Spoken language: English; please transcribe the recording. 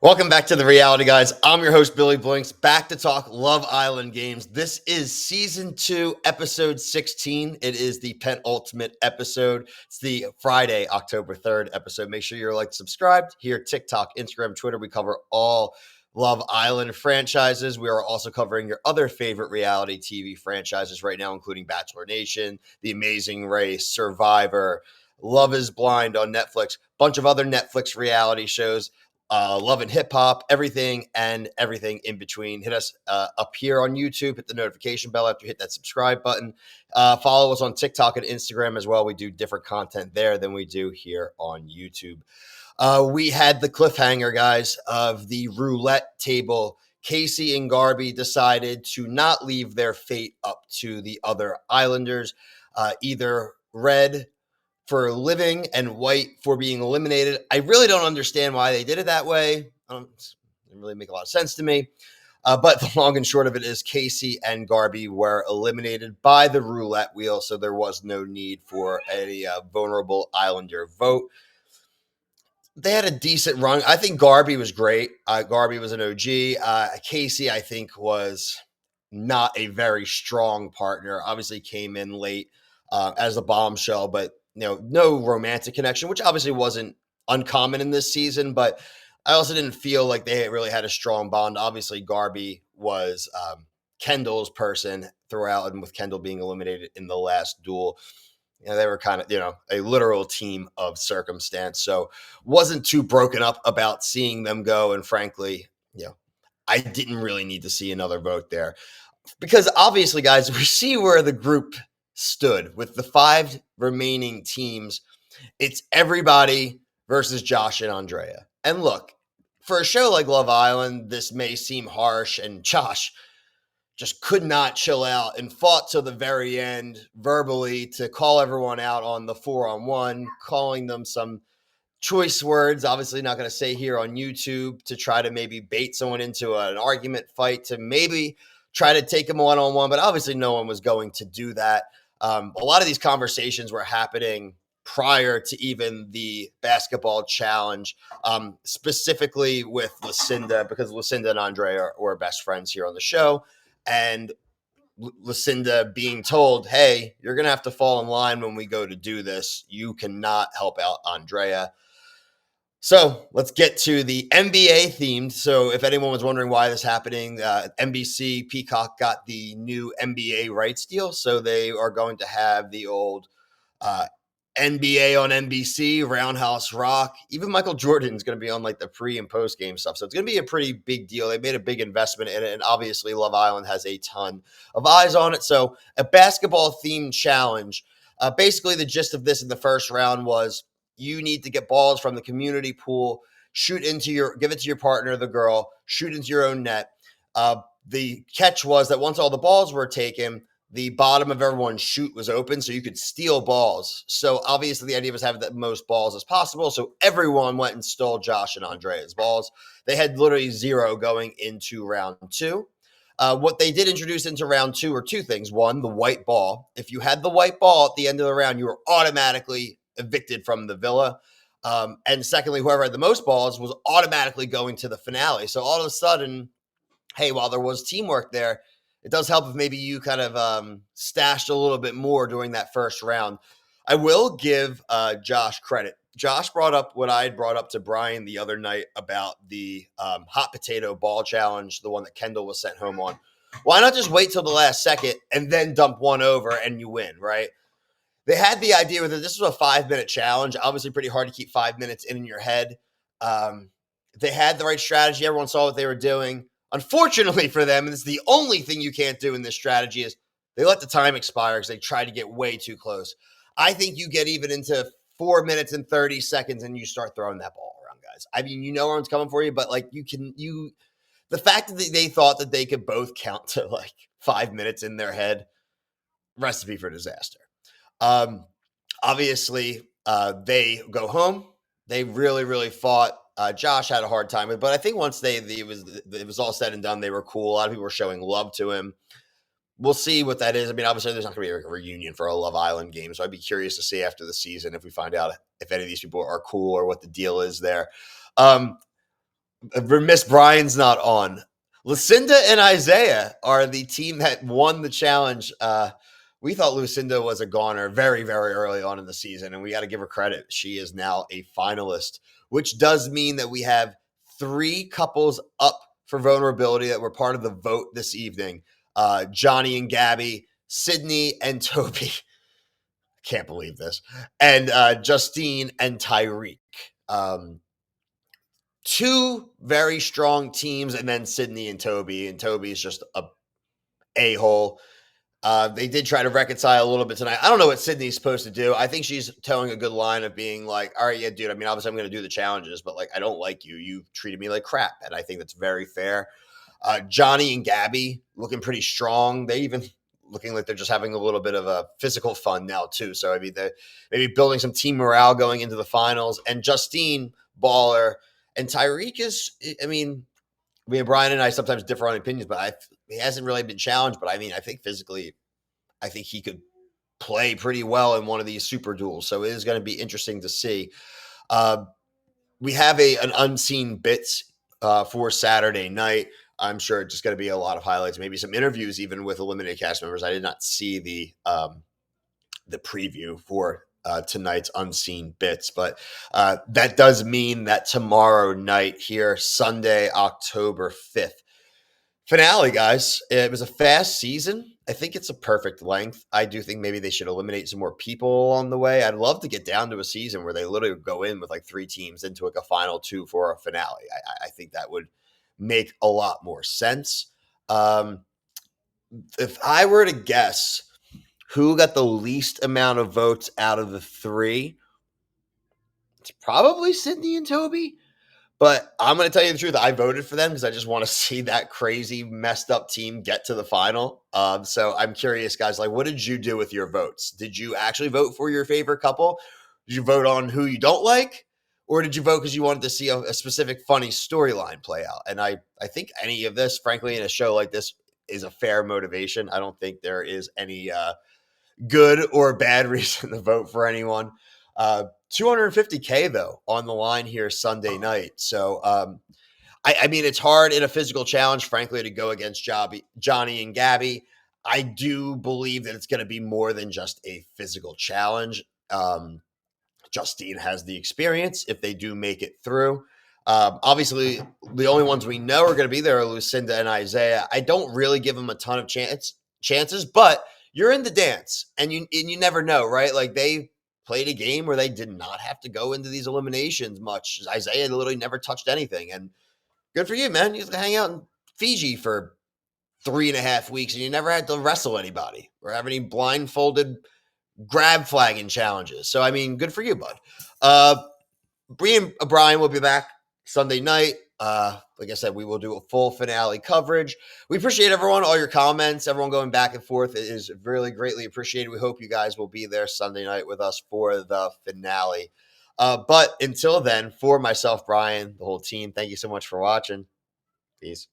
Welcome back to the Reality Guys. I'm your host, Billy Blinks, back to talk Love Island games. This is season 2, episode 16. It is the penultimate episode. It's the Friday, October 3rd episode. Make sure you're subscribed here, TikTok, Instagram, Twitter. We cover all Love Island franchises. We are also covering your other favorite reality TV franchises right now, including Bachelor Nation, The Amazing Race, Survivor, Love is Blind on Netflix, bunch of other Netflix reality shows. Love and hip hop, everything and everything in between. Hit us up here on YouTube. Hit the notification bell after you hit that subscribe button. Follow us on TikTok and Instagram as well. We do different content there than we do here on YouTube. We had the cliffhanger, guys, of the roulette table. Casey and Garby decided to not leave their fate up to the other Islanders. Either Red for living and White for being eliminated. I really don't understand why they did it that way. It didn't really make a lot of sense to me. But the long and short of it is Casey and Garby were eliminated by the roulette wheel, so there was no need for a vulnerable Islander vote. They had a decent run. I think Garby was great. Garby was an OG. Casey, I think, was not a very strong partner. Obviously came in late as a bombshell, but no romantic connection, which obviously wasn't uncommon in this season, but I also didn't feel like they really had a strong bond. Obviously, Garby was Kendall's person throughout, and with Kendall being eliminated in the last duel, they were kind of, a literal team of circumstance. So wasn't too broken up about seeing them go. And frankly, I didn't really need to see another vote there because obviously, guys, we see where the group stood with the 5 remaining teams. It's everybody versus Josh and Andrea. And look, for a show like Love Island, this may seem harsh, and Josh just could not chill out and fought till the very end verbally to call everyone out on the 4-on-1, calling them some choice words, obviously not going to say here on YouTube, to try to maybe bait someone into an argument fight, to maybe try to take them one-on-one, but obviously no one was going to do that. A lot of these conversations were happening prior to even the basketball challenge, specifically with Lucinda, because Lucinda and Andrea were best friends here on the show. And Lucinda being told, hey, you're going to have to fall in line when we go to do this. You cannot help out Andrea. So let's get to the NBA themed. So if anyone was wondering why this is happening, NBC Peacock got the new NBA rights deal. So they are going to have the old NBA on NBC, Roundhouse Rock. Even Michael Jordan's going to be on the pre and post game stuff. So it's going to be a pretty big deal. They made a big investment in it. And obviously Love Island has a ton of eyes on it. So a basketball themed challenge. Basically the gist of this in the first round was, you need to get balls from the community pool, give it to your partner, the girl, shoot into your own net. The catch was that once all the balls were taken, the bottom of everyone's chute was open, so you could steal balls. So obviously the idea was having the most balls as possible. So everyone went and stole Josh and Andrea's balls. They had literally 0 going into round 2. What they did introduce into round 2 were 2 things. One, the white ball. If you had the white ball at the end of the round, you were automatically evicted from the villa. And secondly, whoever had the most balls was automatically going to the finale. So all of a sudden, hey, while there was teamwork there, it does help if maybe you kind of stashed a little bit more during that first round. I will give Josh credit. Josh brought up what I had brought up to Brian the other night about the hot potato ball challenge, the one that Kendall was sent home on. Why not just wait till the last second and then dump one over and you win, right? They had the idea that this was a 5-minute challenge. Obviously pretty hard to keep 5 minutes in your head. They had the right strategy. Everyone saw what they were doing. Unfortunately for them, and this is the only thing you can't do in this strategy, is they let the time expire because they tried to get way too close. I think you get even into 4 minutes and 30 seconds and you start throwing that ball around, guys. I mean, everyone's coming for you, but the fact that they thought that they could both count to 5 minutes in their head, recipe for disaster. Obviously, they go home. They really, really fought. Josh had a hard time with it, but I think once it was all said and done, they were cool. A lot of people were showing love to him. We'll see what that is. I mean, obviously, there's not going to be a reunion for a Love Island game, so I'd be curious to see after the season if we find out if any of these people are cool or what the deal is there. Remiss Brian's not on. Lucinda and Isaiah are the team that won the challenge. We thought Lucinda was a goner very, very early on in the season, and we got to give her credit. She is now a finalist, which does mean that we have 3 couples up for vulnerability that were part of the vote this evening. Johnny and Gabby, Sydney and Toby. Can't believe this. And Justine and Tyreek. 2 very strong teams, and then Sydney and Toby. And Toby is just a-hole. They did try to reconcile a little bit tonight. I don't know what Sydney's supposed to do. I think she's towing a good line of being like, all right, yeah, dude, I mean, obviously I'm going to do the challenges, but like, I don't like you. You treated me like crap. And I think that's very fair. Johnny and Gabby looking pretty strong. They even looking like they're just having a little bit of a physical fun now too. So I mean, they're maybe building some team morale going into the finals. And Justine, baller. And Tyreek is, I mean, Brian and I sometimes differ on opinions, but he hasn't really been challenged. But I mean, I think physically, I think he could play pretty well in one of these super duels. So it is going to be interesting to see. We have an unseen bits for Saturday night. I'm sure it's just going to be a lot of highlights, maybe some interviews even with eliminated cast members. I did not see the preview for tonight's unseen bits, but that does mean that tomorrow night here, Sunday, October 5th, finale, guys. It was a fast season. I think it's a perfect length. I do think maybe they should eliminate some more people along the way. I'd love to get down to a season where they literally go in with like 3 teams into like a final 2 for a finale. I think that would make a lot more sense. If I were to guess who got the least amount of votes out of the 3, it's probably Sydney and Toby. But I'm going to tell you the truth. I voted for them because I just want to see that crazy, messed up team get to the final. So I'm curious, guys, like, what did you do with your votes? Did you actually vote for your favorite couple? Did you vote on who you don't like? Or did you vote because you wanted to see a specific funny storyline play out? And I think any of this, frankly, in a show like this is a fair motivation. I don't think there is any good or bad reason to vote for anyone. 250K though on the line here Sunday night. So I mean, it's hard in a physical challenge, frankly, to go against Johnny and Gabby. I do believe that it's going to be more than just a physical challenge. Justine has the experience if they do make it through. Obviously, the only ones we know are going to be there are Lucinda and Isaiah. I don't really give them a ton of chances, but you're in the dance, and you never know, right? Like they played a game where they did not have to go into these eliminations much. Isaiah literally never touched anything, and good for you, man. You hang out in Fiji for 3.5 weeks, and you never had to wrestle anybody or have any blindfolded grab flagging challenges. So, I mean, good for you, bud. Brian will be back Sunday night. Like I said, we will do a full finale coverage. We appreciate everyone, all your comments, everyone going back and forth. It is really greatly appreciated. We hope you guys will be there Sunday night with us for the finale. But until then, for myself, Brian, the whole team, thank you so much for watching. Peace.